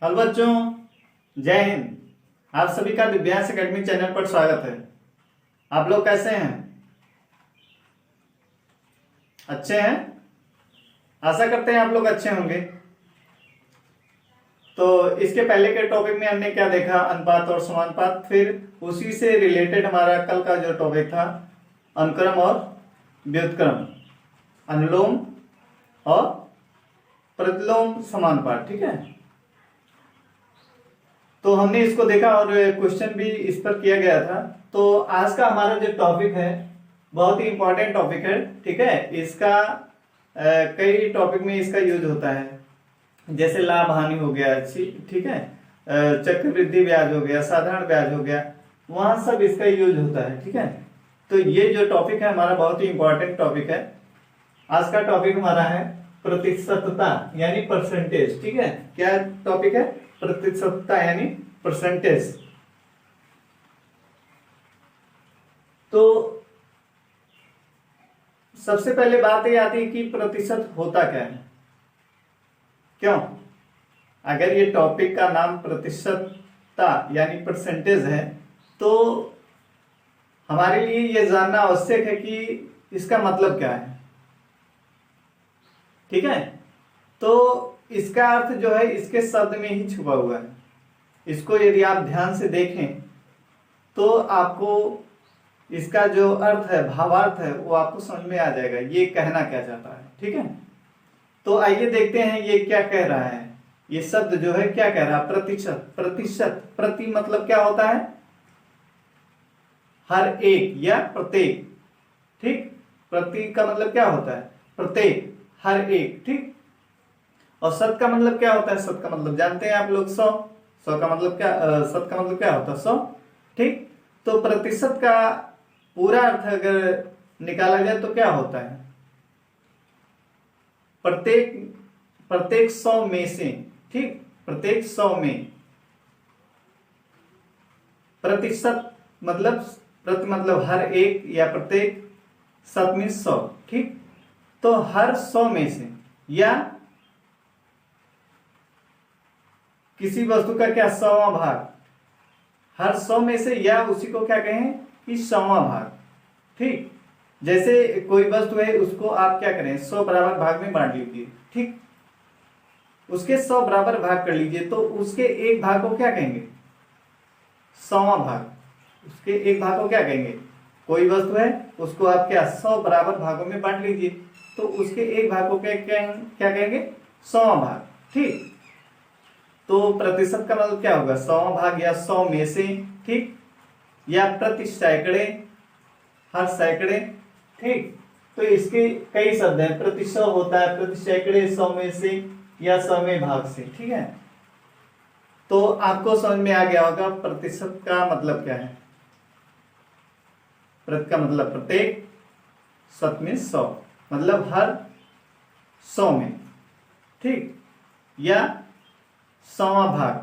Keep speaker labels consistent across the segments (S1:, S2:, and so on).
S1: Hello बच्चों, जय हिंद। आप सभी का दिव्यांश एकेडमी चैनल पर स्वागत है। आप लोग कैसे हैं? अच्छे हैं? आशा करते हैं आप लोग अच्छे होंगे। तो इसके पहले के टॉपिक में हमने क्या देखा? अनुपात और समानुपात। फिर उसी से रिलेटेड हमारा कल का जो टॉपिक था, अनुक्रम और व्युत्क्रम, अनुलोम और प्रतिलोम समानुपात। ठीक है, तो हमने इसको देखा और क्वेश्चन भी इस पर किया गया था। तो आज का हमारा जो टॉपिक है बहुत ही इंपॉर्टेंट टॉपिक है। ठीक है, इसका कई टॉपिक में इसका यूज होता है, जैसे लाभ हानि हो गया, ठीक है, चक्रवृद्धि ब्याज हो गया, साधारण ब्याज हो गया, वहां सब इसका यूज होता है। ठीक है, तो ये जो टॉपिक है हमारा बहुत ही इंपॉर्टेंट टॉपिक है। आज का टॉपिक हमारा है प्रतिशतता यानी परसेंटेज। ठीक है, क्या टॉपिक है? प्रतिशतता यानी परसेंटेज। तो सबसे पहले बात ये आती है कि प्रतिशत होता क्या है। क्यों? अगर ये टॉपिक का नाम प्रतिशतता यानी परसेंटेज है तो हमारे लिए ये जानना आवश्यक है कि इसका मतलब क्या है। ठीक है, तो इसका अर्थ जो है इसके शब्द में ही छुपा हुआ है। इसको यदि आप ध्यान से देखें तो आपको इसका जो अर्थ है, भावार्थ है, वो आपको समझ में आ जाएगा ये कहना क्या चाहता है। ठीक है, तो आइए देखते हैं ये क्या कह रहा है। ये शब्द जो है क्या कह रहा है? प्रतिशत। प्रतिशत, प्रति मतलब क्या होता है? हर एक या प्रत्येक। ठीक, प्रति का मतलब क्या होता है? प्रत्येक, हर एक। ठीक, और शत का मतलब क्या होता है? शत का मतलब जानते हैं आप लोग, 100। 100 का मतलब क्या, शत का मतलब क्या होता है? 100। ठीक, तो प्रतिशत का पूरा अर्थ अगर निकाला जाए तो क्या होता है? प्रत्येक, प्रत्येक 100 में से। ठीक, प्रत्येक 100 में। प्रतिशत मतलब, प्रति मतलब हर एक या प्रत्येक, शत में 100। ठीक, तो हर 100 में से या किसी वस्तु का क्या, 100वां भाग। हर 100 में से या उसी को क्या कहें कि 100वां भाग। ठीक, जैसे कोई वस्तु है उसको आप क्या करें, 100 बराबर भाग में बांट लीजिए। ठीक, उसके 100 बराबर भाग कर लीजिए तो उसके एक भाग को क्या कहेंगे? 100वां भाग। उसके एक भाग को क्या कहेंगे? कोई वस्तु है उसको आप क्या 100 बराबर भागों में बांट लीजिए तो उसके एक भाग को क्या क्या कहेंगे? 100वां भाग। ठीक, तो प्रतिशत का मतलब क्या होगा? 100वां भाग या 100 में से। ठीक, या प्रति सैकड़े, हर सैकड़े। ठीक, तो इसके कई शब्द हैं। प्रति 100 होता है, प्रति सैकड़े, 100 में से या 100वें भाग से। ठीक है, तो आपको समझ में आ गया होगा प्रतिशत का मतलब क्या है। प्रति का मतलब प्रत्येक, शत में 100 मतलब हर 100 में। ठीक, या 100वां भाग।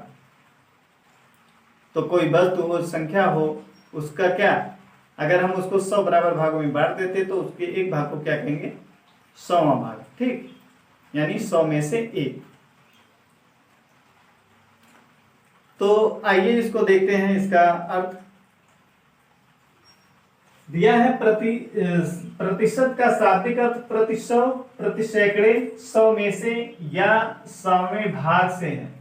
S1: तो कोई वस्तु हो, संख्या हो, उसका क्या, अगर हम उसको 100 बराबर भागों में बांट देते तो उसके एक भाग को क्या कहेंगे? 100वां भाग। ठीक, यानी 100 में से एक। तो आइए इसको देखते हैं, इसका अर्थ दिया है। प्रतिशत का शाब्दिक अर्थ प्रति 100, प्रति सैकड़े, 100 में से या 100वें भाग से है।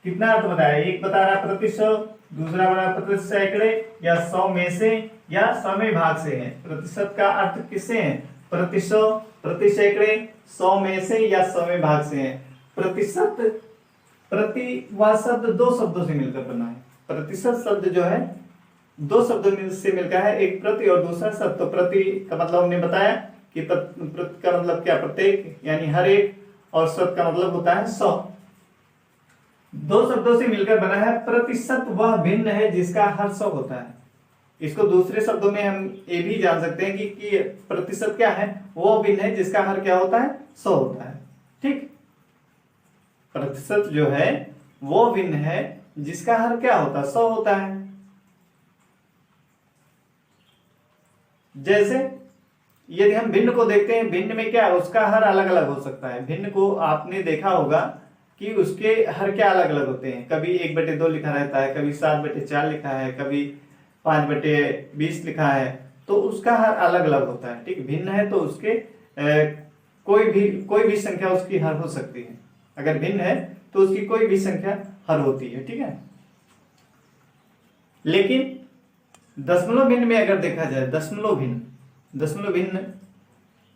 S1: कितना अर्थ बताया? एक बता रहा प्रति 100, दूसरा बता प्रति सैकड़े या 100 में से या 100वें भाग से है। प्रतिशत का अर्थ किससे है? प्रति 100, प्रति सैकड़े, 100 में से या 100वें भाग से है। प्रतिशत, प्रति वह शब्द दो शब्दों से मिलकर बना है। प्रतिशत शब्द जो है दो शब्दों से मिलकर है, एक प्रति और दूसरा शत। तो प्रति का मतलब हमने बताया कि प्रति का मतलब क्या, प्रत्येक यानी हर एक, और शत का मतलब होता है 100। दो शब्दों से मिलकर बना है। प्रतिशत वह भिन्न है जिसका हर 100 होता है। इसको दूसरे शब्दों में हम ये भी जान सकते हैं कि प्रतिशत क्या है? वो भिन्न है जिसका हर क्या होता है? 100 होता है। ठीक, प्रतिशत जो है वो भिन्न है जिसका हर क्या होता है? 100 होता है। जैसे यदि हम भिन्न को देखते हैं, भिन्न में क्या, उसका हर अलग अलग हो सकता है। भिन्न को आपने देखा होगा कि उसके हर क्या अलग अलग होते हैं, कभी 1/2 लिखा रहता है, कभी 7/4 लिखा है, कभी 5/20 लिखा है, तो उसका हर अलग अलग होता है। ठीक, भिन्न है तो उसके कोई भी संख्या उसकी हर हो सकती है। अगर भिन्न है तो उसकी कोई भी संख्या हर होती है। ठीक है, लेकिन दशमलव भिन्न में अगर देखा जाए, दशमलव भिन्न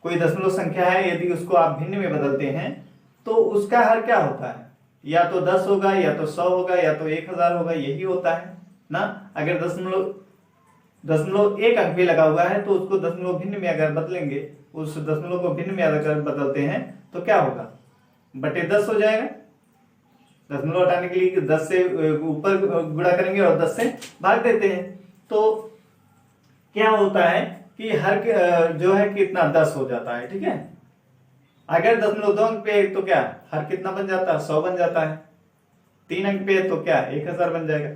S1: कोई दशमलव संख्या है, यदि उसको आप भिन्न में बदलते हैं तो उसका हर क्या होता है, या तो 10 होगा, या तो 100 होगा, या तो 1000 होगा, यही होता है ना। अगर दशमलव एक अंक भी लगा हुआ है तो उसको दशमलव भिन्न में अगर बदलेंगे, उस दशमलव को भिन्न में अगर बदलते हैं तो क्या होगा, बटे 10 हो जाएगा। दशमलव हटाने के लिए 10 से ऊपर गुणा करेंगे और 10 से भाग देते हैं, तो क्या होता है कि हर जो है कितना 10 हो जाता है। ठीक है, अगर 0.2 अंक पे है तो क्या हर कितना बन जाता है, 100 बन जाता है। 3 अंक पे है तो क्या 1000 बन जाएगा।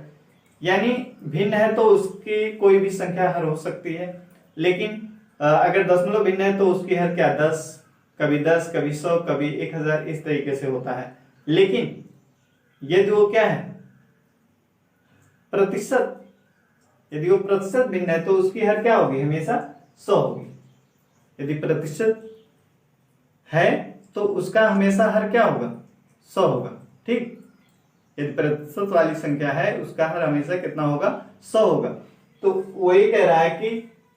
S1: यानी भिन्न है तो उसकी कोई भी संख्या हर हो सकती है, लेकिन अगर दशमलव भिन्न है तो उसकी हर क्या 10, कभी 100, कभी 1000, इस तरीके से होता है। लेकिन ये जो क्या है प्रतिशत, यदि वो प्रतिशत भिन्न है तो उसकी हर क्या होगी, हमेशा 100 होगी। यदि प्रतिशत है तो उसका हमेशा हर क्या होगा, 100 होगा। ठीक, यदि प्रतिशत वाली संख्या है उसका हर हमेशा कितना होगा, 100 होगा। तो वही कह रहा है कि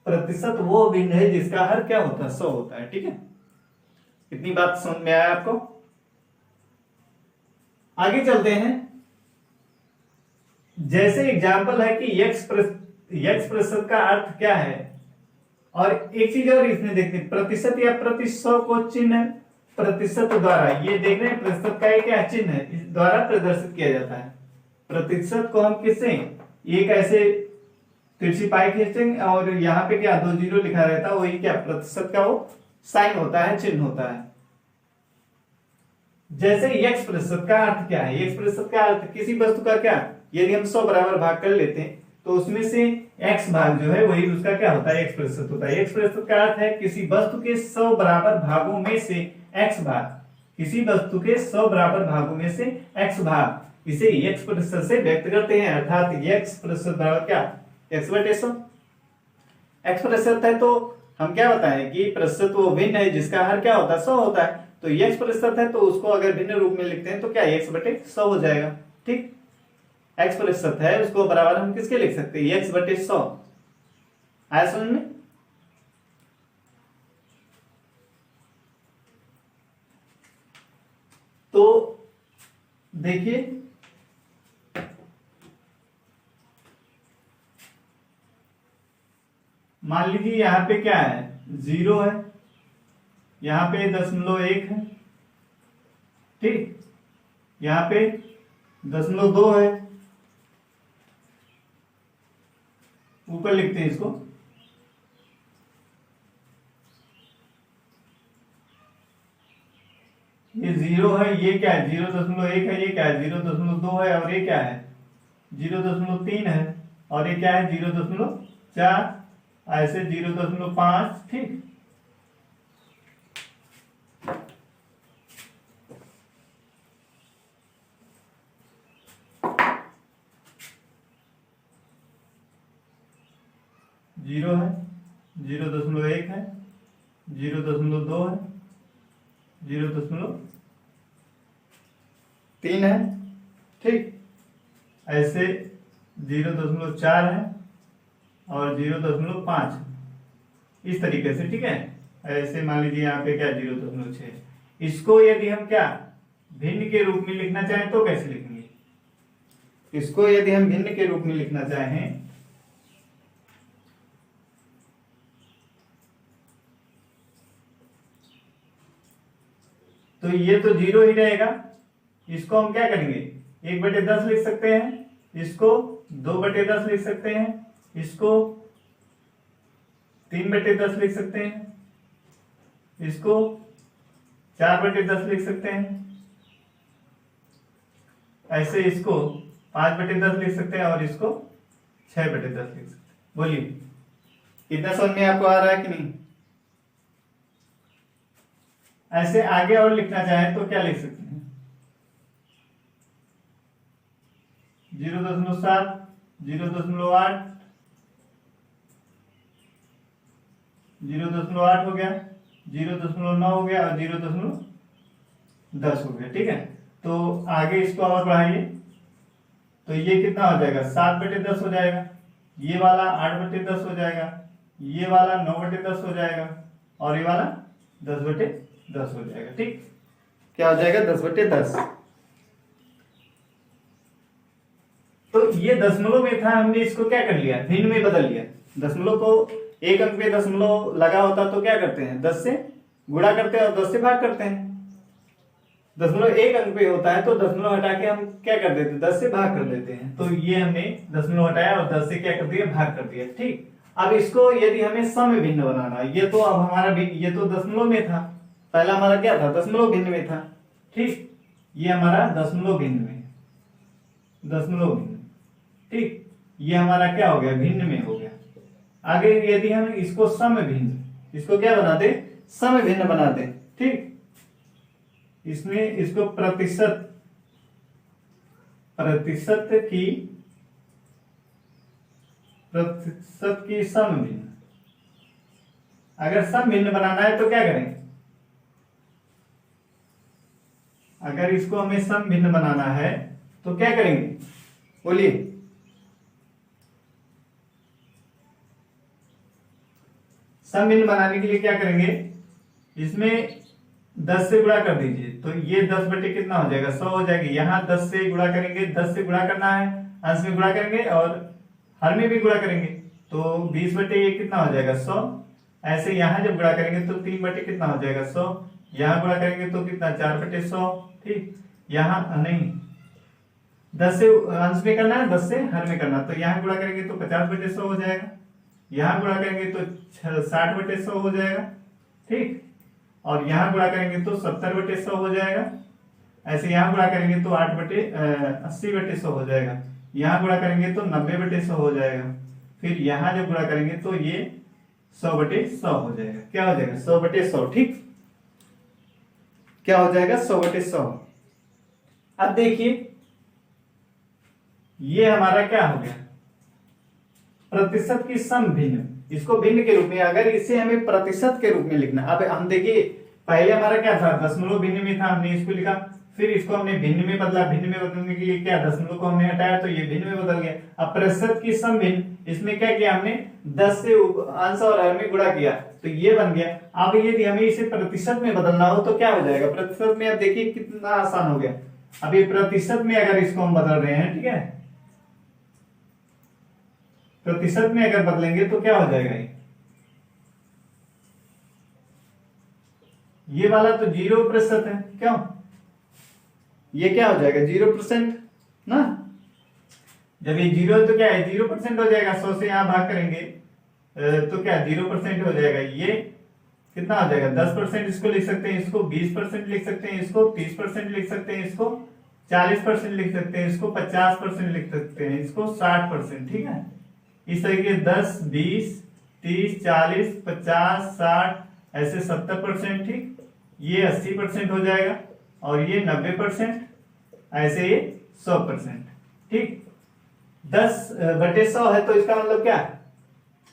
S1: प्रतिशत वो भिन्न है जिसका हर क्या होता है, 100 होता है। ठीक है, इतनी बात समझ में आया आपको। आगे चलते हैं। जैसे एग्जाम्पल है कि यक्स प्रतिशत का अर्थ क्या है, और एक चीज और इसमें देखते हैं, प्रतिशत या प्रतिशत को चिन्ह प्रतिशत द्वारा, ये देख रहे हैं प्रतिशत का एक क्या चिन्ह है, इस द्वारा प्रदर्शित किया जाता है। प्रतिशत को हम किससे, एक ऐसे तिरछी पाई खींचेंगे और यहाँ पे क्या 2 जीरो लिखा रहता है, वही क्या प्रतिशत का वो साइन होता है, चिन्ह होता है। जैसे यक्स प्रतिशत का अर्थ क्या है, यक्स प्रतिशत का अर्थ किसी वस्तु का क्या, यदि हम 100 बराबर भाग कर लेते हैं तो उसमें से x भाग जो है वही उसका क्या होता है, x प्रतिशत होता है। x प्रतिशत का अर्थ है किसी वस्तु के 100 बराबर भागों में से x भाग, किसी वस्तु के 100 बराबर भागों में से x भाग, इसे x प्रतिशत से व्यक्त करते हैं। अर्थात x प्रतिशत बराबर क्या, x/100। x प्रतिशत है तो हम क्या बताएं कि प्रतिशत वो भिन्न है जिसका हर क्या होता है, 100 होता है। तो x प्रतिशत है तो उसको अगर भिन्न रूप में लिखते हैं तो क्या x/100 हो जाएगा। ठीक, x प्रतिशत है उसको बराबर हम किसके लिख सकते हैं, x/100। आया समझ में। तो देखिए मान लीजिए यहां पे क्या है, 0 है, यहां पे 0.1 है, ठीक, यहां पे 0.2 है, ऊपर लिखते हैं इसको, ये 0 है, ये क्या है 0.1 है, ये क्या है 0.2 है, और ये क्या है 0.3 है, और ये क्या है 0.4, ऐसे 0.5। ठीक, जीरो है, 0.1 है, 0.2 है, 0.3 है, ठीक, ऐसे 0.4 है और 0.5 है, इस तरीके से। ठीक है, ऐसे मान लीजिए यहाँ पे क्या 0.6। इसको यदि हम क्या भिन्न के रूप में लिखना चाहें तो कैसे लिखेंगे, इसको यदि हम भिन्न के रूप में लिखना चाहें तो ये तो 0 ही रहेगा। इसको हम क्या करेंगे 1/10 लिख सकते हैं, इसको 2/10 लिख सकते हैं, इसको 3/10 लिख सकते हैं, इसको 4/10 लिख सकते हैं, ऐसे इसको 5/10 लिख सकते हैं और इसको 6/10 लिख सकते हैं। बोलिए कितना समझ में आपको आ रहा है कि नहीं। ऐसे आगे और लिखना चाहें तो क्या लिख सकते हैं, 0.7, 0.8, 0.8 हो गया, 0.9 हो गया और 0.10 हो गया। ठीक है, तो आगे इसको और बढ़ाइए तो ये कितना हो जाएगा, 7/10 हो जाएगा, ये वाला 8/10 हो जाएगा, ये वाला 9/10 हो जाएगा और ये वाला 10/10 हो जाएगा। ठीक, क्या हो जाएगा, 10/10। तो ये दशमलव में था, हमने इसको क्या कर लिया, भिन्न में बदल लिया। दशमलव को एक अंक पे दशमलव लगा होता तो क्या करते हैं, 10 से गुणा करते हैं और 10 से भाग करते हैं। दशमलव एक अंक पे होता है तो दशमलव हटा के हम क्या कर देते हैं, 10 से भाग कर देते हैं। तो ये हमने दशमलव हटाया और 10 से क्या कर दिया, भाग कर दिया। ठीक, अब इसको यदि हमें सम भिन्न बनाना है, ये तो अब हमारा ये तो दशमलव में था, पहला हमारा क्या था, दशमलव भिन्न में था। ठीक, ये हमारा दशमलव भिन्न में, दशमलव भिन्न। ठीक, ये हमारा क्या हो गया, भिन्न में हो गया। आगे यदि हम इसको सम भिन्न, इसको क्या बना दे, सम भिन्न बना दे। ठीक, इसमें इसको प्रतिशत, प्रतिशत की सम भिन्न। अगर सम भिन्न बनाना है तो क्या करें, अगर इसको हमें सम भिन्न बनाना है तो क्या करेंगे, बोलिए। सम भिन्न बनाने के लिए क्या करेंगे, इसमें 10 से गुणा कर दीजिए तो ये 10 बटे कितना हो जाएगा, 100 हो जाएगी। यहाँ 10 से गुणा करेंगे, 10 से गुणा करना है, अंश में गुणा करेंगे और हर में भी गुणा करेंगे तो 20 बटे ये कितना हो जाएगा, 100। ऐसे यहाँ जब गुणा करेंगे तो 3 बटे कितना हो जाएगा, 100। यहाँ गुणा करेंगे तो कितना, 4/100। ठीक, यहाँ नहीं, 10 से अंश में करना है, 10 से हर में करना, तो यहाँ गुणा करेंगे तो 50/100 हो जाएगा। यहाँ गुणा करेंगे तो 60/100 हो जाएगा। ठीक, और यहाँ गुणा करेंगे तो 70/100 हो जाएगा। ऐसे यहाँ गुणा करेंगे तो 80/100 हो जाएगा। यहाँ गुणा करेंगे तो 90/100 हो जाएगा। फिर यहाँ जब गुणा करेंगे तो ये 100/100 हो जाएगा। क्या हो जाएगा, 100/100। ठीक, क्या हो जाएगा, 100/100। अब देखिए ये हमारा क्या हो गया, प्रतिशत की सम भिन्न। इसको भिन्न के रूप में, अगर इसे हमें प्रतिशत के रूप में लिखना, अब हम देखिए पहले हमारा क्या था, दशमलव भिन्न में था, हमने इसको लिखा, फिर इसको हमने भिन्न में बदला। भिन्न में बदलने के लिए क्या, दशमलव को हमने हटाया तो ये भिन्न में बदल गया। अब प्रतिशत की सम भिन्न, इसमें क्या किया हमने, 10 से अंश और हर में गुणा किया तो ये बन गया। अब यदि हमें इसे प्रतिशत में बदलना हो तो क्या हो जाएगा, प्रतिशत में। अब देखिए कितना आसान हो गया। अब ये प्रतिशत में अगर इसको हम बदल रहे हैं, ठीक है, प्रतिशत में अगर बदलेंगे तो क्या हो जाएगा, ये वाला तो 0% है, क्यों, ये क्या हो जाएगा, 0% ना। जब ये 0 है तो क्या है, 0% हो जाएगा। 100 से यहां भाग करेंगे तो क्या 0% हो जाएगा। ये कितना हो जाएगा, 10% इसको लिख सकते हैं, इसको 20% लिख सकते हैं, इसको 30% लिख सकते हैं, इसको 40% लिख सकते हैं, इसको 50% लिख सकते हैं, इसको 60%। ठीक है, इस तरीके 10, 20, 30, 40, 50, 60, ऐसे 70%। ठीक, ये 80% हो जाएगा और ये 90%, ऐसे ये 100%। ठीक, 10/100 है तो इसका मतलब क्या,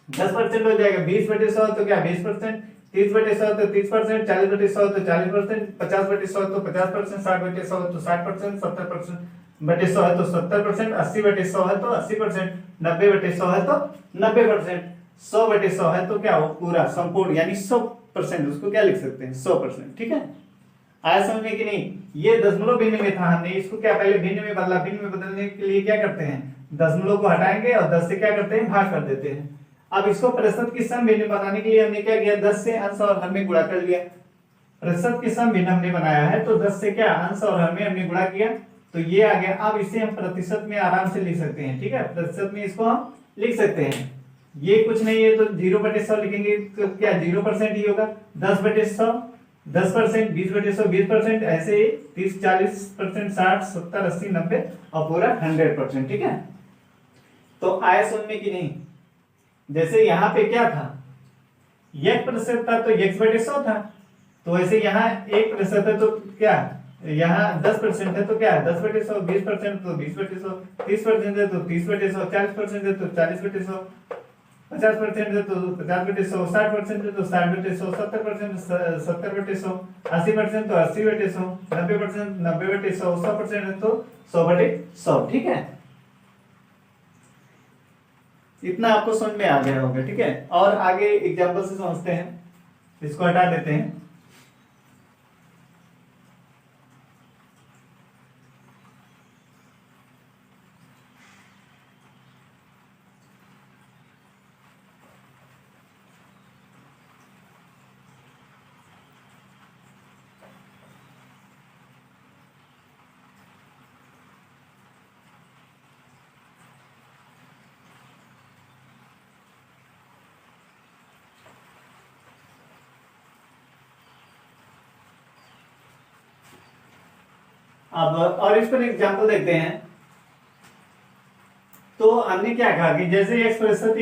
S1: 10% हो जाएगा। 20/100 तो क्या 20%, 30/100 तो 30%, 40/100 तो 40%, 50/100 तो 50%, 60/100 तो 60%, 70%/100 है तो 70%, 80/100 है तो 80%, 90/100 है तो 90%, 100/100 है तो क्या, वो पूरा संपूर्ण यानी 100%, उसको क्या लिख सकते हैं, 100%। ठीक है, आया समझ में कि नहीं। ये दशमलव भिन्न में था, हमने इसको क्या पहले भिन्न में बदला। भिन्न में बदलने के लिए क्या करते हैं, दशमलव को हटाएंगे और 10 से क्या करते हैं, भाग कर देते हैं। अब इसको प्रतिशत की सम भिन्न बनाने के लिए हमने क्या किया, 10 से अंश और हर में गुणा कर लिया। प्रतिशत की सम भिन्न हमने बनाया है तो 10 से क्या अंश और हर में हमने गुणा किया तो ये आ गया। अब इसे हम प्रतिशत में आराम से लिख सकते हैं। ठीक है, प्रतिशत में इसको हम लिख सकते हैं। ये कुछ नहीं है तो 0/100 लिखेंगे तो क्या 0% ही होगा। 10/100 10%, 20/100 20%, ऐसे 30, 40%, 60, 70, 80, 90 और पूरा 100%। ठीक है, तो आया समझ में कि नहीं। जैसे यहाँ पे क्या था, 1% था तो x/100 था, तो ऐसे यहाँ 1% है तो क्या यहाँ 10% है तो क्या है 10/100, 20% तो 20/100, 30% है तो 30/100, 40% है तो 40/100, 50% है तो 50/100, 60% है तो 60/100, 70% 70/100, 80% तो 80/100, 90% 90/100, 100% है तो 100/100। ठीक है, इतना आपको समझ में आ गया होगा। ठीक है, और आगे एग्जाम्पल से समझते हैं, इसको हटा देते हैं। अब और इस पर एग्जाम्पल देखते हैं। तो हमने क्या कहा कि जैसे एक्सप्रेशन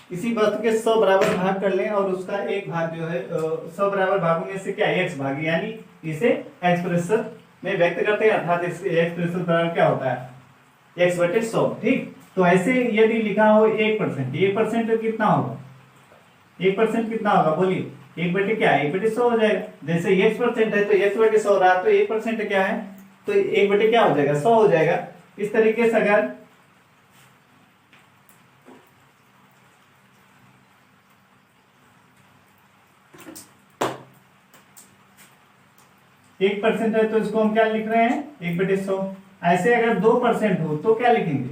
S1: किसी वस्तु के 100 बराबर भाग कर लें और उसका एक भाग जो है 100 बराबर भागों में से क्या x भाग, यानी इसे एक्सप्रेशन में व्यक्त करते हैं, अर्थात इस एक्सप्रेशन बराबर क्या होता है x/100। ठीक, तो ऐसे यदि लिखा हो 1%, 1% कितना होगा, 1% कितना होगा बोलिए, 1/100 हो जाएगा। जैसे x% है तो x/100 रहा, तो 1% क्या है तो 1 क्या हो जाएगा 100 हो जाएगा। इस तरीके से अगर 1% है तो इसको हम क्या लिख रहे हैं 1/100। ऐसे अगर 2% हो तो क्या लिखेंगे,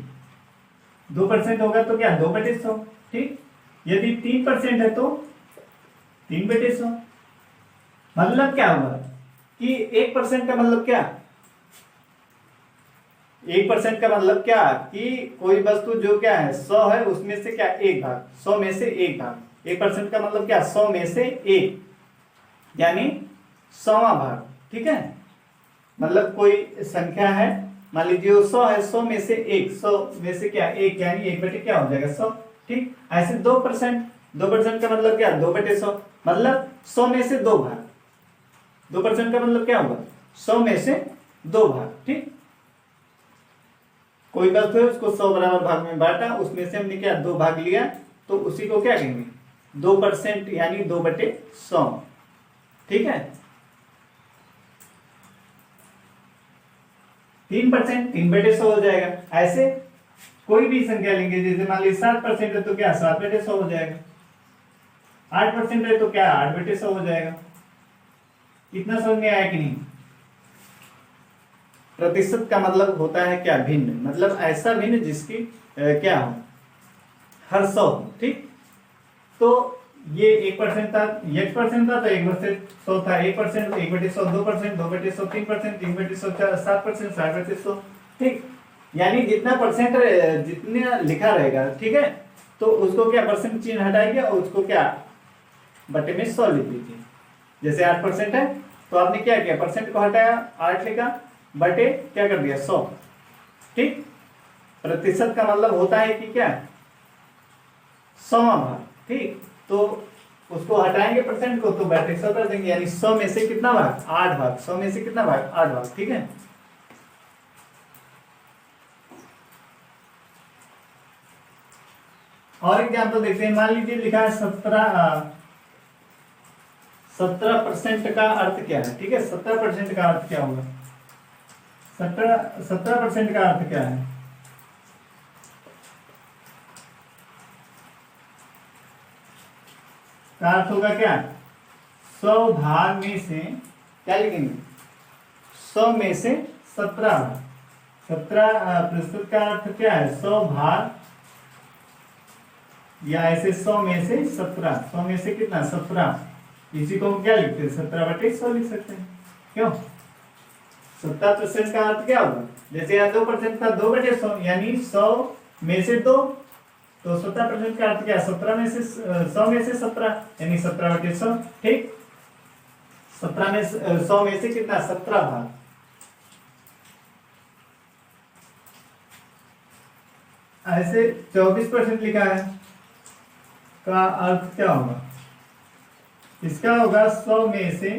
S1: 2% होगा तो क्या 2/100। ठीक, यदि 3% है तो 3/100। मतलब क्या हुआ कि 1% का मतलब क्या, 1% का मतलब क्या कि कोई वस्तु जो क्या है 100 है उसमें से क्या एक भाग, 100 में से एक भाग। 1% का मतलब क्या 100 में से एक, यानी 100वां भाग। ठीक है, मतलब कोई संख्या है, मान लीजिए 100 है, 100 में से एक, 100 में से क्या एक, यानी 1 क्या हो जाएगा 100। ठीक, ऐसे 2%, 2% का मतलब क्या 2/100, मतलब 100 में से दो भाग। 2% का मतलब क्या होगा 100 में से दो भाग। ठीक, कोई वस्तु है उसको 100 बराबर भाग में बांटा, उसमें से हमने क्या दो भाग लिया, तो उसी को क्या कहेंगे 2%, यानी 2/100। ठीक है, 3% 3/100 हो जाएगा। ऐसे कोई भी संख्या लेंगे, जैसे मान लीजिए 7% है तो क्या 7/100 हो जाएगा, 8% है तो क्या 8/100 हो जाएगा। इतना समझ में आया कि नहीं। प्रतिशत का मतलब होता है क्या भिन्न, मतलब ऐसा भिन्न जिसकी क्या हो हर 100। ठीक, तो ये 1% था, x% था तो 1/100 था, 1%, 1/100, 2%, 2/100, 3%, 3/100, 7%, 7/100। ठीक, यानी जितना परसेंट जितना लिखा रहेगा, ठीक है, तो उसको क्या परसेंट चिन्ह हटाएंगे और उसको क्या बटे में 100 लिख लीजिए। जैसे 8% है तो आपने क्या किया, परसेंट को हटाया, 8 लिखा, बटे क्या कर दिया 100। ठीक, प्रतिशत का मतलब होता है कि क्या 100वां भाग। ठीक, तो उसको हटाएंगे परसेंट को तो बटे 100 कर देंगे, यानी 100 में से कितना भाग 8 भाग, 100 में से कितना भाग 8 भाग। ठीक है, और एग्जाम्पल देखते हैं। मान लीजिए लिखा है 17% का अर्थ क्या है। ठीक है, 17% का अर्थ क्या होगा, 17% का अर्थ क्या है, का अर्थ होगा क्या 100 भाग में से क्या लिखेंगे 100 में से 17 भाग। 17% का अर्थ क्या है 100 भाग, या ऐसे 100 में से 17, 100 में से कितना 17, इसी को हम क्या लिखते हैं 17/100 लिख सकते हैं। क्यों, 17% का अर्थ क्या होगा, जैसे यहाँ 2% था 2/100, यानी 100 में से 2, तो 17% का अर्थ क्या है 17 में से 100 में से 17, यानी 17/100। ठीक, 17 में 100 में से कितना 17 भाग। ऐसे 24% लिखा है, का अर्थ क्या होगा, इसका होगा 100 में से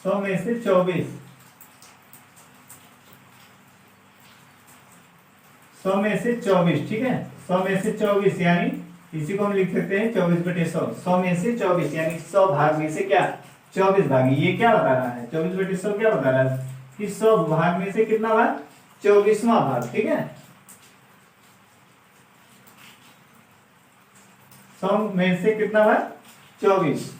S1: 100 में से 24, 100 में से 24, ठीक है, 100 में से 24 यानी इसी को हम लिख सकते हैं 24/100। 100 में से 24 यानी 100 भाग में से क्या 24 भाग। ये क्या बता रहा है 24/100 क्या बता रहा है कि 100 भाग में से कितना भाग 24वां भाग, ठीक है। 100 में से कितना भाग 24।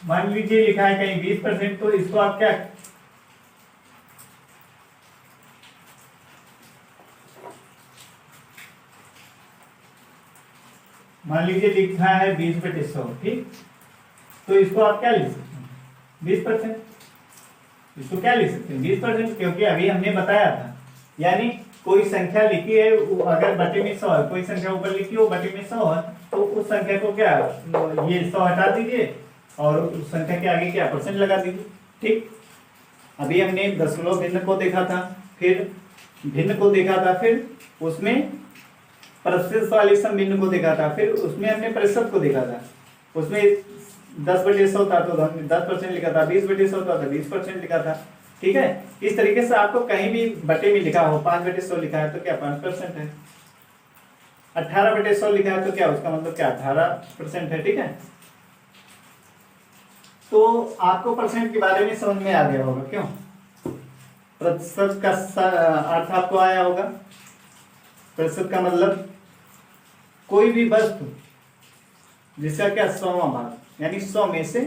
S1: मान लीजिए लिखा है कहीं 20%, तो इसको आप क्या मान लीजिए लिखा है 20/100, ठीक, तो इसको आप क्या लिख सकते हैं 20%। इसको क्या लिख सकते हैं 20%, क्योंकि अभी हमने बताया था, यानी कोई संख्या लिखी है अगर बटे में 100 है, कोई संख्या ऊपर लिखी हो बटे में 100 है, तो उस संख्या को क्या ये 100 हटा दीजिए और उस संख्या के आगे क्या परसेंट लगा दीजिए, ठीक। अभी हमने दशमलव भिन्न को देखा था, फिर भिन्न को देखा था, फिर उसमें प्रतिशत वाली सम भिन्न को देखा था, फिर उसमें हमने प्रतिशत को देखा था। उसमें 10/100 था तो हमने 10% लिखा था, 20/100 था तो 20% लिखा था, ठीक है। इस तरीके से आपको कहीं भी बटे में लिखा हो 5/100 लिखा है तो क्या 5% है, 18/100 लिखा है तो क्या उसका मतलब क्या 18% है, ठीक है। तो आपको परसेंट के बारे में समझ में आ गया होगा, क्यों प्रतिशत का अर्थ आपको आया होगा। प्रतिशत का मतलब कोई भी वस्तु जिसका क्या 100वां भाग, यानी 100 में से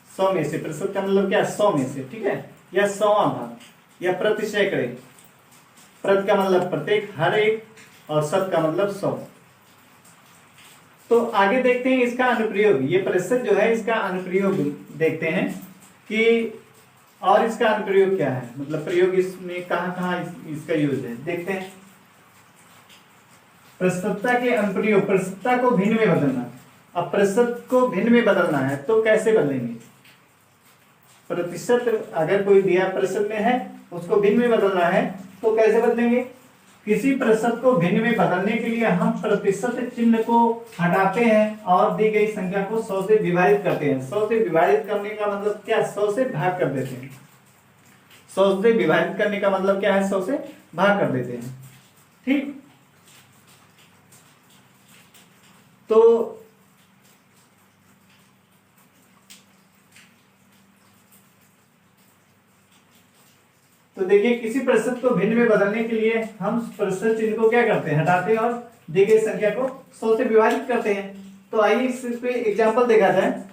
S1: प्रतिशत का मतलब क्या 100 में से, ठीक है, या 100वां भाग, या प्रति सैकड़े। प्रति का मतलब प्रत्येक, हर एक, और शत का मतलब 100। तो आगे देखते हैं इसका अनुप्रयोग। ये प्रतिशत जो है इसका अनुप्रयोग देखते हैं कि, और इसका अनुप्रयोग क्या है, मतलब प्रयोग इसमें कहाँ कहाँ इसका यूज है, देखते हैं। प्रतिशतता के अनुप्रयोग, प्रतिशतता को भिन्न में बदलना। अब प्रतिशत को भिन्न में बदलना है तो कैसे बदलेंगे। प्रतिशत अगर कोई दिया प्रतिशत में है, उसको भिन्न में बदलना है तो कैसे बदलेंगे। किसी प्रतिशत को भिन्न में बदलने के लिए हम प्रतिशत चिन्ह को हटाते हैं और दी गई संख्या को 100 से विभाजित करते हैं। 100 से विभाजित करने का मतलब क्या, 100 से भाग कर देते हैं। 100 से विभाजित करने का मतलब क्या है, 100 से भाग कर देते हैं, ठीक। तो देखिए किसी प्रतिशत को भिन्न में बदलने के लिए हम प्रतिशत चिन्ह को क्या करते हैं, हटाते हैं और दी गई संख्या को 100 से विभाजित करते हैं। तो आइए इस पे एग्जांपल देखा जाए।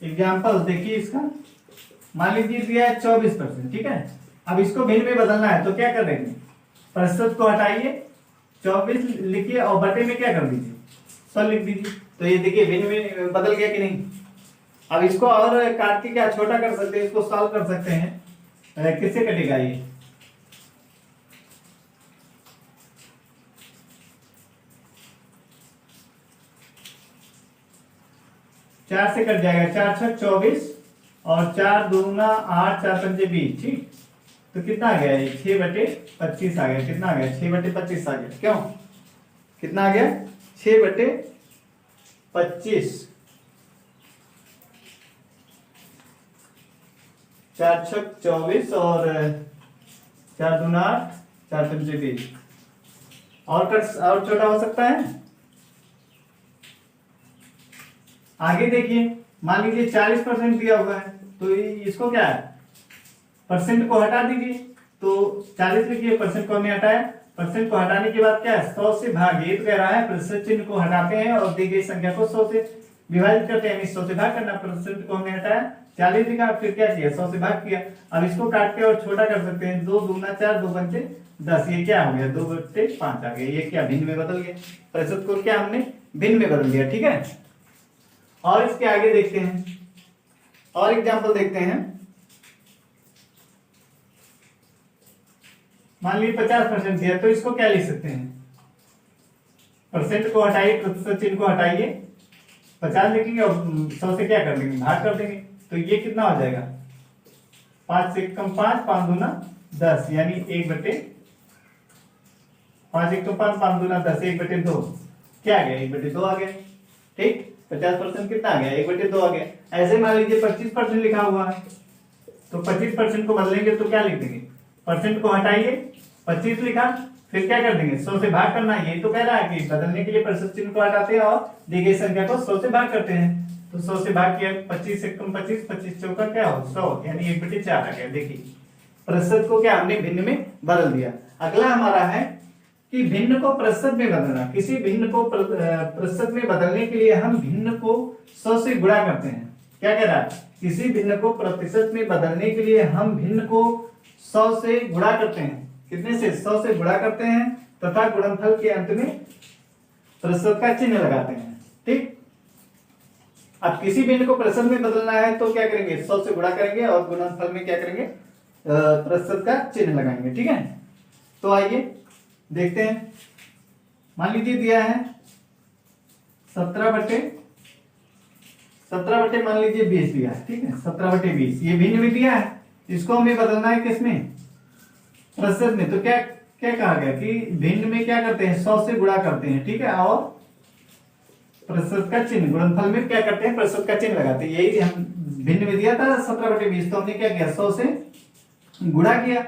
S1: एग्जांपल देखिए इसका, मान लीजिए दिया है 24%, ठीक है। अब इसको भिन्न में बदलना है तो क्या करेंगे, प्रतिशत को हटाइए, 24 लिखिए और बटे में क्या कर दीजिए 100 लिख दीजिए। तो ये देखिए भिन्न में बदल गया कि नहीं। अब इसको और काट के क्या छोटा कर सकते हैं, इसको सॉल्व कर सकते हैं। किससे कटेगा ये, चार से कट जाएगा, 4 6 24 और 4 दूना 8, 4 पंजे 20, ठीक। तो कितना आ गया, 6/25 आ गया। कितना आ गया, 6/25 आ गया। क्यों, कितना आ गया, 6/25। 4 6 24 और 4 दूना 8, 4 पंजे 20। और छोटा हो सकता है। आगे देखिए, मान लीजिए 40% दिया हुआ है तो इसको क्या है, परसेंट को हटा दीजिए। तो 40 लिखिए, परसेंट को हमने हटाया। परसेंट को हटाने के बाद क्या है, 100 से भागिए। तो कह रहा है प्रतिशत चिन्ह को हटाते हैं और दी गई संख्या को 100 से विभाजित करते हैं। 100 से भाग करना, प्रतिशत को हमने हटाया, 40 लिखा, फिर क्या किया 100 से भाग किया। अब इसको काट के और छोटा कर सकते हैं, 2 दूना 4, 2 पंजे 10। ये क्या हो गया, 2/5 आ गया। ये क्या भिन्न में बदल गया, प्रतिशत को क्या हमने भिन्न में बदल दिया, ठीक है। और इसके आगे देखते हैं, और एग्जाम्पल देखते हैं। मान लीजिए 50% दिया, तो इसको क्या लिख सकते हैं, परसेंट को हटाइए, प्रतिशत चिन्ह को हटाइए, 50 लिखेंगे और 100 से क्या कर देंगे, भाग कर देंगे। तो ये कितना हो जाएगा, 5 से कम 5, 5 दूना 10, यानी 1/5, 5 1 5, 5 दूना 10, 1/2 क्या आ गया, 1/2 आ गया। ठीक, 50% कितना आ गया, 1/2 आ गया। ऐसे मान लीजिए 25% लिखा हुआ है, तो 25% को बदलेंगे तो क्या लिख देंगे, परसेंट को हटाइए, 25 लिखा, फिर क्या कर देंगे, 100 से भाग करना। यही तो कह रहा है कि बदलने के लिए प्रतिशत चिन्ह को हटाते हैं और दी गई संख्या को 100 से भाग करते हैं। तो 100 से भाग किया, 25 से कम 25, 25 चौका क्या हो 100, यानी 1/4 आ गया। देखिए प्रतिशत को क्या हमने भिन्न में बदल दिया। अगला हमारा है कि भिन्न को प्रतिशत में बदलना। किसी भिन्न को प्रतिशत में बदलने के लिए हम भिन्न को 100 से गुणा करते हैं। क्या कह रहा है, किसी भिन्न को प्रतिशत में बदलने के लिए हम भिन्न को 100 से गुणा करते हैं। कितने से, 100 से गुणा करते हैं तथा गुणनफल के अंत में प्रतिशत का चिन्ह लगाते हैं। ठीक, अब किसी भिन्न को प्रतिशत में बदलना है तो क्या करेंगे, 100 से गुणा करेंगे और गुणनफल में क्या करेंगे, प्रतिशत का चिन्ह लगाएंगे। ठीक है, तो आइए देखते हैं। मान लीजिए दिया है 17/17 मान लीजिए 20 दिया है। ठीक है, 17/20 ये भिन्न में दिया है, इसको हमें बदलना है किसमें, प्रतिशत में। तो क्या क्या कहा गया कि भिन्न में क्या करते हैं, 100 से गुणा करते हैं। ठीक है, और प्रतिशत का चिन्ह, गुणनफल में क्या करते हैं, प्रतिशत का चिन्ह लगाते हैं। यही हम भिन्न में दिया था 17/20, तो हमने क्या किया, 100 से गुणा किया,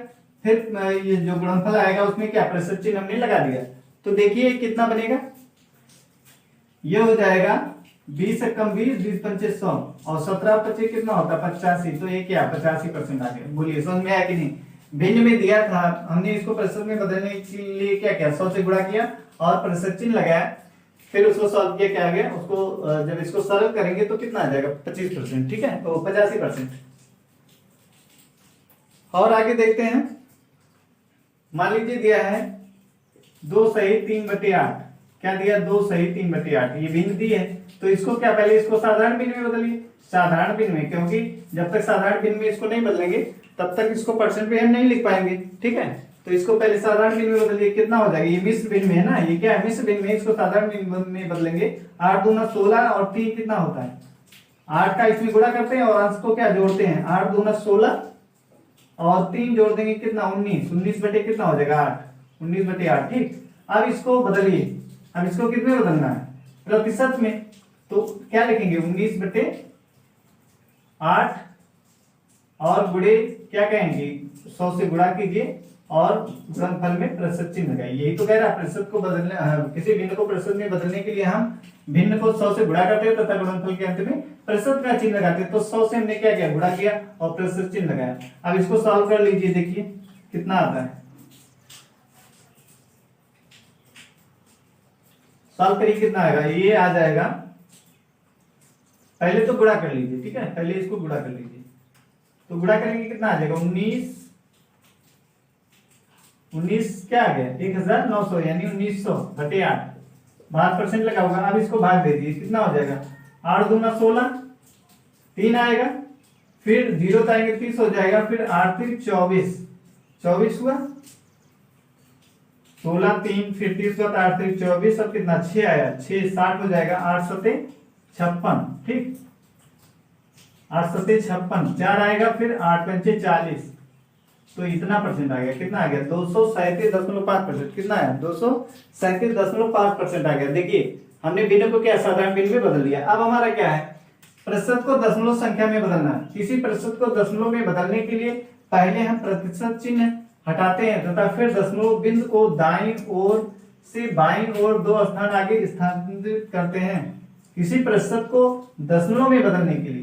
S1: फिर ये जो गुणनफल आएगा उसमें क्या प्रतिशत चिन्ह हमने लगा दिया। तो देखिए कितना बनेगा, ये हो जाएगा 20 से कम 20, 20 पंचे 100 और 17/25 कितना होता है 85। तो ये क्या 85% आ गया। बोलिए समझ में आया कि नहीं। भिन्न में दिया था, हमने इसको प्रतिशत में बदलने के लिए क्या किया, 100 से गुणा किया और प्रतिशत चिन्ह लगाया, फिर उसको सॉल्व किया, क्या आ गया, उसको जब इसको सरल करेंगे तो कितना आ जाएगा 25%। ठीक है, तो 85%। और आगे देखते हैं। मान लीजिए दिया है 2 सही 3/8। क्या दिया, 2 सही 3/8, ये भिन्न दी है। तो इसको क्या, पहले इसको साधारण भिन्न में बदलिए, साधारण भिन्न में, क्योंकि जब तक साधारण भिन्न में इसको नहीं बदलेंगे तब तक इसको परसेंट में हम नहीं लिख पाएंगे। ठीक है, तो इसको पहले साधारण भिन्न में बदलिए, कितना हो जाएगा, ये मिश्र भिन्न में है ना, ये क्या है मिश्र भिन्न में, इसको साधारण भिन्न में बदलेंगे। 8 दूना 16 और 3 कितना होता है 8 का इसमें गुणा करते हैं और अंश को क्या जोड़ते हैं, 8 दूना 16 और 3 जोड़ देंगे कितना 19, 19 बटे कितना हो जाएगा 8, 19/8। ठीक, अब इसको बदलिए, अब इसको कितने बदलना है, प्रतिशत में। तो क्या लिखेंगे 19/8 और गुणे क्या कहेंगे 100 से गुणा कीजिए और गुणनफल में प्रतिशत चिन्ह लगाइए। यही तो कह रहा है, प्रतिशत को बदलने, किसी भिन्न को प्रतिशत में बदलने के लिए हम भिन्न को 100 से गुणा करते हैं तथा गुणनफल के अंत में प्रतिशत का चिन्ह लगाते हैं। तो 100 से हमने क्या किया, गुणा किया और प्रतिशत चिन्ह लगाया। अब इसको सॉल्व कर लीजिए, देखिए कितना आता है, सॉल्व करिए कितना आएगा, ये आ जाएगा, पहले तो गुणा कर लीजिए। ठीक है, पहले इसको गुणा कर लीजिए, तो गुणा करेंगे कितना आ जाएगा 19 क्या आ गया 1900, यानी 1900/8, 12% लगा होगा। अब इसको भाग दे दीजिए, कितना हो जाएगा 8 दूना 16, 3 आएगा, फिर 0 आएंगे 30 हो जाएगा, फिर 8 3 24, 24 हुआ, 16 3 फिर 30 हुआ, 8 3 24, अब कितना 6 आया, 6 60 हो जाएगा, 8 7 56। ठीक, 8 7 56, 4 आएगा, फिर 8 5 40, तो इतना परसेंट आ गया, कितना आ गया 237.5%। कितना है 237.5% आ गया। देखिए हमने भिन्न को क्या साधारण भिन्न में बदल दिया। अब हमारा क्या है, प्रतिशत को दशमलव संख्या में बदलना। किसी प्रतिशत को दशमलव में बदलने के लिए पहले हम प्रतिशत चिन्ह हटाते हैं तथा फिर दशमलव बिंदु को दाईं ओर से बाईं ओर 2 स्थान आगे स्थानांतरित करते हैं। किसी प्रतिशत को दशमलव में बदलने के लिए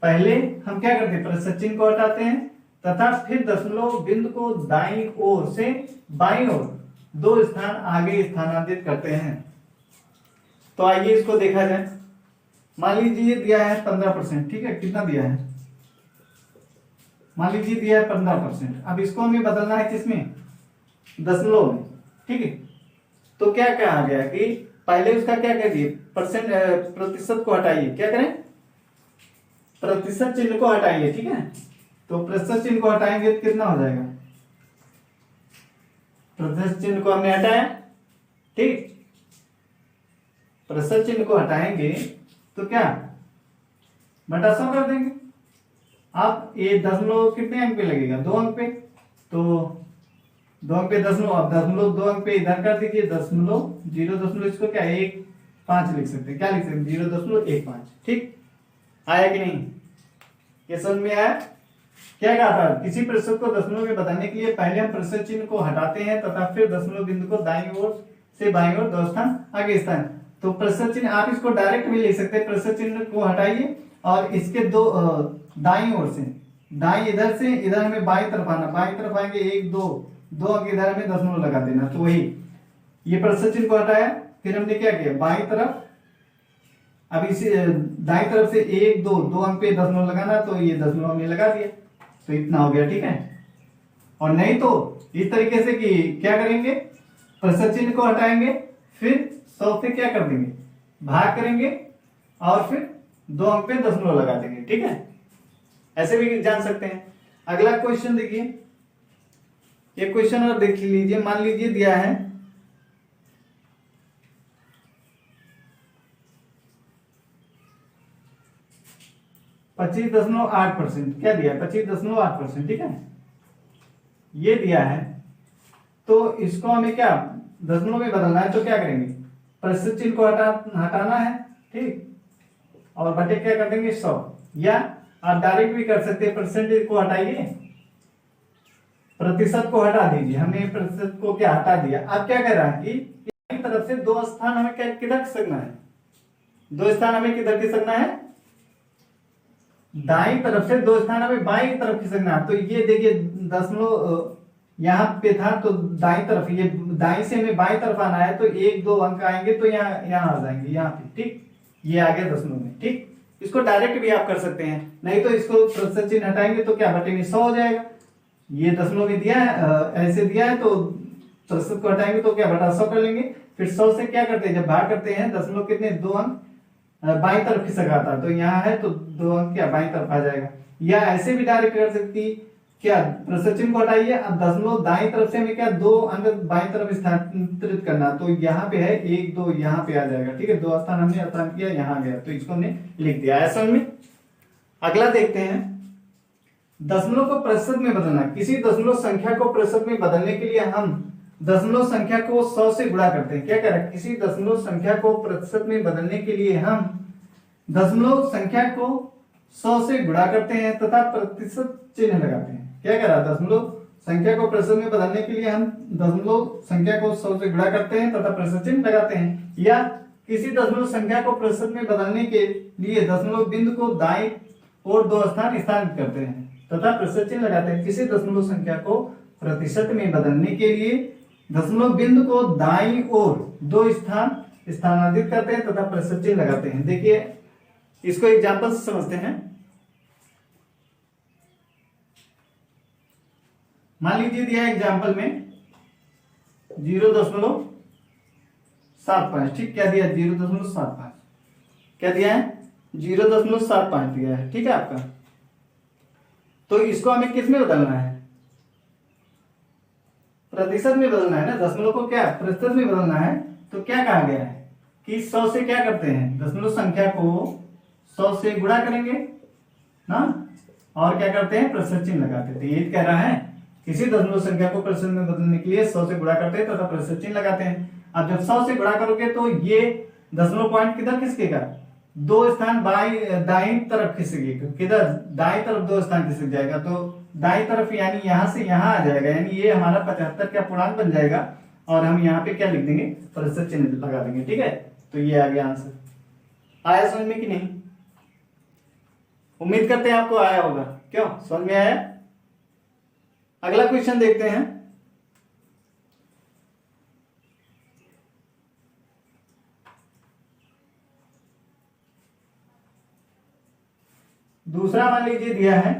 S1: पहले हम क्या करते हैं, प्रतिशत चिन्ह को हटाते हैं तथा फिर दशमलव बिंदु को दाईं ओर से बाईं ओर 2 स्थान आगे स्थानांतरित करते हैं। तो आइए इसको देखा जाए। मान लीजिए दिया है 15%। ठीक है, कितना दिया है, मान लीजिए दिया है 15%। अब इसको हमें बदलना है किसमें, दशमलव में। ठीक है, तो क्या कहा गया कि पहले उसका क्या कर दिए, प्रतिशत को हटाइए। क्या करें, प्रतिशत चिन्ह को हटाइए। ठीक है, तो प्रतिशत चिन्ह को हटाएंगे तो कितना हो जाएगा, प्रतिशत चिन्ह को हमने हटाया। ठीक, प्रतिशत चिन्ह को हटाएंगे तो क्या बटा 100 कर देंगे। अब ये दशमलव कितने अंक पे लगेगा, 2 अंक पे, तो 2 अंक पे दशमलव, अब दशमलव 2 अंक पे इधर कर दीजिए, दशमलव 0 इसको क्या 1.5 लिख सकते हैं, क्या लिख सकते हैं 0.15। ठीक, आया कि नहीं, ये समझ में आया। क्या कहा था, किसी प्रतिशत को दशमलव में बताने के लिए पहले हम प्रतिशत चिन्ह को हटाते हैं तथा फिर दशमलव बिंदु को दाईं ओर से बाईं ओर 2 स्थान आगे स्थान। तो प्रतिशत चिन्ह आप इसको डायरेक्ट भी लिख सकते हैं, प्रतिशत चिन्ह को हटाइए और इसके दो दाईं ओर से, दाईं इधर से इधर हमें बाईं तरफ आना, बाईं तरफ आएंगे 1 2 अंक इधर हमें दशमलव लगा देना। तो वही ये प्रतिशत चिन्ह को हटाया, फिर हमने क्या किया बाईं तरफ, अब इसी दाईं तरफ से 1 2 अंक पे दशमलव लगाना, तो ये दशमलव में लगा दिया, तो इतना हो गया। ठीक है, और नहीं तो इस तरीके से कि क्या करेंगे, प्रतिशत चिन्ह को हटाएंगे, फिर 100 से क्या कर देंगे भाग करेंगे और फिर 2 अंक पे दशमलव लगा देंगे। ठीक है, ऐसे भी जान सकते हैं। अगला क्वेश्चन देखिए, एक क्वेश्चन और देख लीजिए, मान लीजिए दिया है 25.8%, क्या दिया है 25.8%। ठीक है, ये दिया है, तो इसको हमें क्या दशमलव में बदलना है, तो क्या करेंगे प्रतिशत चिन्ह को हटाना है, ठीक, और बटे क्या कर देंगे 100, या आप डायरेक्ट भी कर सकते हैं, परसेंटेज को हटाइए, प्रतिशत को हटा दीजिए, हमने प्रतिशत को क्या हटा दिया। अब क्या कर रहा है कि एक तरफ से 2 स्थान हमें किधर खिसकना है, 2 स्थान हमें किधर खिसकना है, दाईं तरफ से 2 स्थान हमें बाईं तरफ खिसकना है। तो ये देखिए दशमलव यहाँ पे था, तो दाईं तरफ, ये दाईं से हमें बाईं तरफ आना है, तो 1 2 अंक आएंगे तो यहाँ आ जाएंगे, यहाँ पे। ठीक, ये आ गया दशमलव में। ठीक, इसको डायरेक्ट भी आप कर सकते हैं, नहीं तो इसको प्रतिशत चिन्ह हटाएंगे तो क्या बटे में 100 हो जाएगा। ये दशमलव में दिया है, ऐसे दिया है, तो प्रतिशत को हटाएंगे तो क्या बटा 100 कर लेंगे, फिर 100 से क्या करते हैं जब भाग करते हैं, दशमलव कितने 2 अंक बाईं तरफ खिसकाता, तो यहाँ है तो 2 अंक क्या बाईं तरफ आ जाएगा। या ऐसे भी डायरेक्ट कर सकती, क्या प्रतिशत चिन्ह को हटाइए, अब दशमलव दाईं तरफ से हमें क्या 2 अंक बाईं तरफ स्थानांतरित करना, तो यहाँ पे है 1 2 यहाँ पे आ जाएगा। ठीक है, 2 स्थान हमने स्थान किया, यहाँ गया, तो इसको हमने लिख दिया ऐसा में। अगला देखते हैं, दशमलव को प्रतिशत में बदलना। किसी दशमलव संख्या को प्रतिशत में बदलने के लिए हम दशमलव संख्या को 100 से गुणा करते हैं। क्या कह रहा है, किसी दशमलव संख्या को प्रतिशत में बदलने के लिए हम दशमलव संख्या को 100 से गुणा करते हैं तथा प्रतिशत चिन्ह लगाते हैं। क्या कह रहा है, दशमलव संख्या को प्रतिशत में बदलने के लिए हम दशमलव संख्या को 100 से गुणा करते हैं तथा प्रतिशत चिन्ह लगाते हैं। या किसी दशमलव संख्या को प्रतिशत में बदलने के लिए दशमलव बिंदु को दाईं ओर 2 स्थान स्थानांतरित करते हैं तथा प्रतिशत चिन्ह लगाते हैं। किसी दशमलव संख्या को प्रतिशत में बदलने के लिए दशमलव बिंदु को दाईं ओर 2 स्थान स्थानांतरित करते हैं तथा प्रतिशत चिन्ह लगाते हैं। देखिए इसको एग्जांपल से समझते हैं। मान लीजिए दिया एग्जांपल में 0.75। ठीक, क्या दिया 0.75, क्या दिया है 0.75 दिया है। ठीक है आपका, तो इसको हमें किस में बदलना है, प्रतिशत में बदलना है ना, दशमलव को क्या प्रतिशत में बदलना है। तो क्या कहा गया है कि 100 से क्या करते हैं, दशमलव संख्या को 100 से गुणा करेंगे ना, और क्या करते हैं प्रतिशत चिन्ह लगाते हैं। ये कह रहा है किसी दशमलव संख्या को प्रतिशत में बदलने के लिए 100 से गुणा करते हैं तथा प्रतिशत चिन्ह लगाते हैं। अब जब 100 से गुणा करोगे तो ये दशमलव पॉइंट किधर खिसकेगा, 2 स्थान दाईं तरफ खिसकेगा, किधर दाईं तरफ 2 स्थान खिसक जाएगा, तो दाईं तरफ यानी यहां से यहां आ जाएगा, यानी ये हमारा 75 का पूर्णांक बन जाएगा और हम यहाँ पे क्या लिख देंगे प्रतिशत चिन्ह लगा देंगे। ठीक है, तो ये आ गया आंसर। आया समझ में कि नहीं, उम्मीद करते हैं आपको आया होगा। क्यों, समझ में आया। अगला क्वेश्चन देखते हैं। दूसरा मान लीजिए दिया है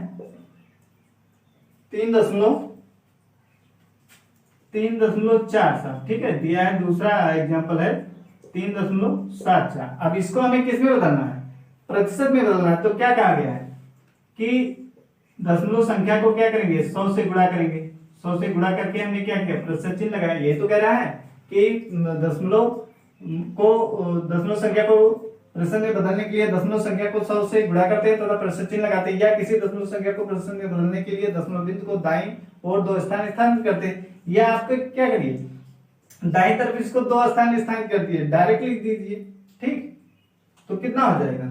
S1: 3.47। ठीक है, दिया है, दूसरा एग्जांपल है 3.74। अब इसको हमें किस में बदलना है, प्रतिशत में बदलना है। तो क्या कहा गया है कि दशमलव संख्या को क्या करेंगे 100 से गुणा करेंगे, 100 से गुणा करके हमने क्या किया प्रतिशत चिन्ह लगाया। ये तो कह रहा है कि दशमलव संख्या को प्रतिशत में बदलने के लिए दशमलव संख्या को 100 से गुणा करते हैं तथा प्रतिशत चिन्ह लगाते हैं, या किसी दशमलव संख्या को प्रतिशत में बदलने के लिए दशमलव बिंदु को दाईं और 2 स्थान स्थानांतरित करते हैं। या आपको क्या करिए, दाईं तरफ इसको 2 स्थान स्थानांतरित कर दिए, डायरेक्ट लिख दीजिए। ठीक, तो कितना हो जाएगा,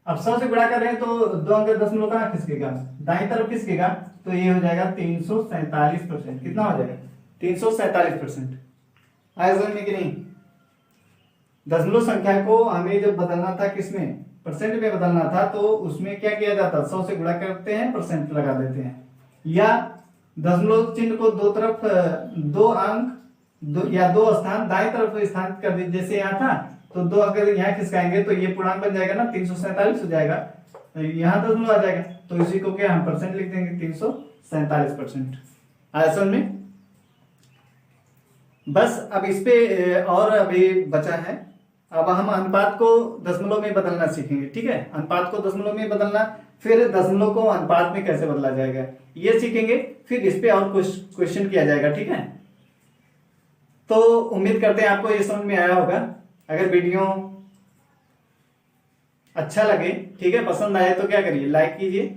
S1: अब 100 से गुणा कर रहे हैं तो 2 अंक दशमलव कहाँ खिसकेगा, दाईं तरफ खिसकेगा, तो ये हो जाएगा 347%। कितना हो जाएगा, 347%। आया समझ में कि नहीं? दशमलव संख्या को हमें जब बदलना था किसमें, परसेंट में बदलना था, तो उसमें क्या किया जाता, 100 से गुणा करते हैं, परसेंट लगा देते हैं। या दशमलव चिन्ह को दो तरफ 2 अंक या 2 स्थान दाएं तरफ स्थान कर दीजिए, जैसे यहाँ था तो 2 अगर यहाँ खिसकाएंगे तो ये पूर्णांक बन जाएगा ना, 347 हो जाएगा, यहाँ दशमलव आ जाएगा, तो इसी को क्या हम परसेंट लिख देंगे, 347%। आया समझ में? बस अब इस पे और अभी बचा है, अब हम अनुपात को दशमलव में बदलना सीखेंगे। ठीक है, अनुपात को दशमलव में बदलना, फिर दशमलव को अनुपात में कैसे बदला जाएगा ये सीखेंगे, फिर इस पे और कुछ क्वेश्चन किया जाएगा। ठीक है, तो उम्मीद करते हैं आपको ये समझ में आया होगा। अगर वीडियो अच्छा लगे, ठीक है, पसंद आए तो क्या करिए, लाइक कीजिए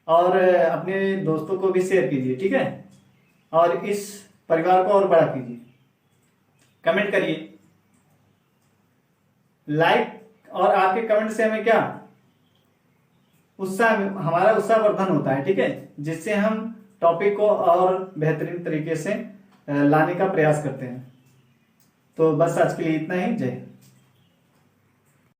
S1: और अपने दोस्तों को भी शेयर कीजिए। ठीक है, और इस परिवार को और बड़ा कीजिए, कमेंट करिए। लाइक और आपके कमेंट से हमें क्या उत्साह, हमारा उत्साहवर्धन होता है। ठीक है, जिससे हम टॉपिक को और बेहतरीन तरीके से लाने का प्रयास करते हैं। तो बस आज के लिए इतना ही। जय हिंद।